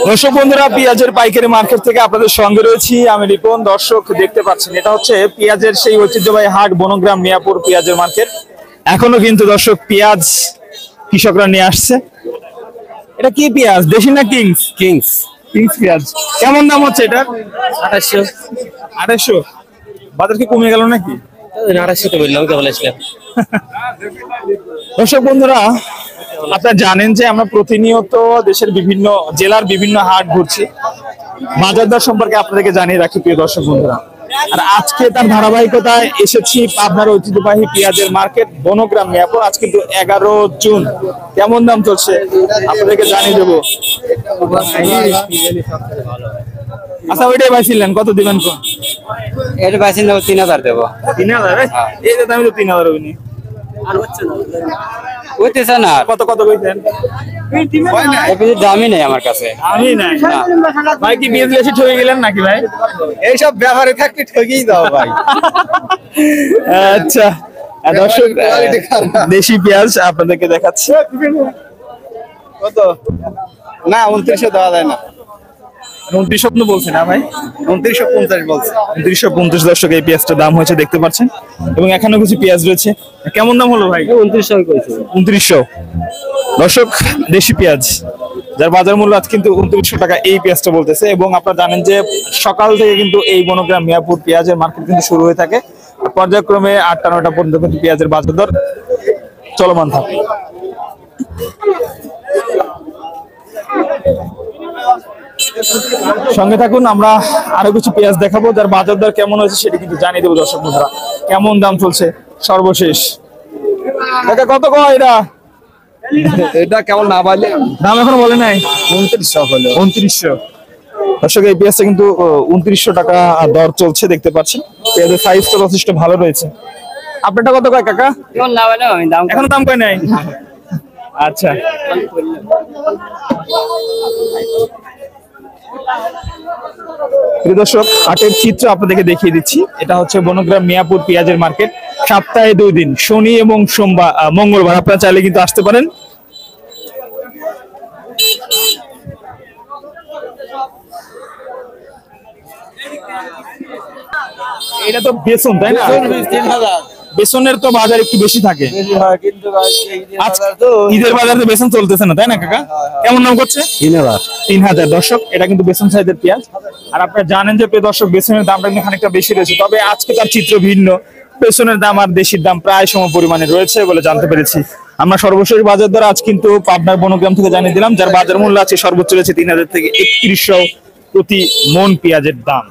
দর্শক বন্ধুরা, পেঁয়াজের পাইকারি মার্কেট থেকে আপনাদের সঙ্গে রয়েছি আমি রিপন। দর্শক দেখতে পাচ্ছেন, এটা হচ্ছে পেঁয়াজের সেই ঐতিহ্যবাহী হাট বনগ্রাম মিয়াপুর পেঁয়াজের মার্কেট। এখনো কিন্তু দর্শক পেঁয়াজ কৃষকরা নিয়ে আসছে। এটা কি পেঁয়াজ, দেশি না কিংস? কিংস কিংস পেঁয়াজ। কেমন দাম হচ্ছে এটা? 2800। 2800। বাজার কি কমে গেল নাকি? 2800 তো বললাম, কে বলেছিলাম। দর্শক বন্ধুরা, আপনারা জানেন যে আমরা প্রতিনিয়ত দেশের বিভিন্ন জেলার বিভিন্ন হাট ঘুরছি, বাজার দর সম্পর্কে আপনাদেরকে জানিয়ে রাখি প্রিয় দর্শক বন্ধুরা। আর আজকে তার ধারাবাহিকতায় এসেছি আপনার ঐতিহ্যবাহী পেঁয়াজের মার্কেট বনগ্রাম মিয়াপুর। আজ কিন্তু 11 জুন। কেমন দাম চলছে আপনাদেরকে জানিয়ে দেবো। আচ্ছা, ওইটাই পাইছিলেন, কত দিবেন কোন? এটা পাইছেন 3000 দেবো। 3000? এই যে দামি তো 3000 হইনি। হইতেছে না। কত কত কইতেন? দামই নেই আমার কাছে। আমি নাই। ভাই কি পেঁয়াজ বেশি ঠকে গেলেন নাকি ভাই? এইসব ব্যাপারে থাকতে ঠকেই দাও ভাই। আচ্ছা দর্শক, দেশি পেঁয়াজ আপনাদেরকে দেখাচ্ছি। কত? না 2900 দেওয়া যায় না। 29 স্বপ্ন বলছে না ভাই? 2950 বলছে। 2950 দর্শক এই পেঁয়াজটার দাম হয়েছে, দেখতে পাচ্ছেন। এবং এখানেও কিছু পেঁয়াজ রয়েছে। কেমন দাম হলো ভাই? 2900 কইছে। 2900 দর্শক, দেশি পেঁয়াজ যার বাজার মূল্য আজ কিন্তু 2900 টাকা এই পেঁয়াজটা বলতেছে। এবং আপনারা জানেন যে সকাল থেকে কিন্তু এই বনগ্রাম মিয়াপুর পেঁয়াজের মার্কেট কিন্তু শুরু হয়ে থাকে। পর্যায়ক্রমে 8টা 9টা পর্যন্ত কিন্তু পেঁয়াজের বাজার দর চলমান থাকে। সঙ্গে থাকুন, আমরা আরো কিছু পেঁয়াজ দেখাবো যার বাজার দর কেমন হয়েছে সেটা কিন্তু জানিয়ে দেবো দর্শক বন্ধুরা। কেমন দাম চলছে সর্বশেষ দেখা কত কয় এটা? এটা কেমন না বলে দাম এখনো বলে নাই। 2900 হলো। 2900 দর্শক, এই পেঁয়াজটা কিন্তু 2900 টাকা দর চলছে, দেখতে পাচ্ছেন। পেঁয়াজের সাইজটা যথেষ্ট ভালো রয়েছে। আপনারটা কত কয় কাকা? কেমন না বলে আমি দাম এখনো দাম কয় নাই। আচ্ছা, প্রিয় দর্শক, হাটের চিত্র আপনাদেরকে দেখিয়ে দিচ্ছি। এটা হচ্ছে বনগ্রাম মিয়াপুর পেঁয়াজের মার্কেট। সপ্তাহে 2 দিন, শনি এবং সোমবার, মঙ্গলবার আপনারা চাইলে কিন্তু আসতে পারেন। এটা তো বেসন, তাই না? 3000। বেসনের তো বাজার একটু বেশি থাকে। কিন্তু ঈদের বাজারে তো বেসন চলতেছে না, তাই না কাকা? কেমন দাম করছে? 3000 দর্শক, এটা কিন্তু বেসন সাইজের পেঁয়াজ। আর আপনারা জানেন যে প্রিয় দর্শক, বেসনের দামটা কিন্তু খানিকটা বেশি রয়েছে। তবে আজকে তার চিত্র ভিন্ন। বেসনের দাম আর দেশির দাম প্রায় সম পরিমাণে রয়েছে বলে জানতে পেরেছি। আমরা সর্বশেষ বাজার দর আজ কিন্তু পাবনার বনগ্রাম থেকে জানিয়ে দিলাম, যার বাজার মূল্য আছে সর্বোচ্চ রয়েছে 3000 থেকে 3100 প্রতি মন পেঁয়াজের দাম।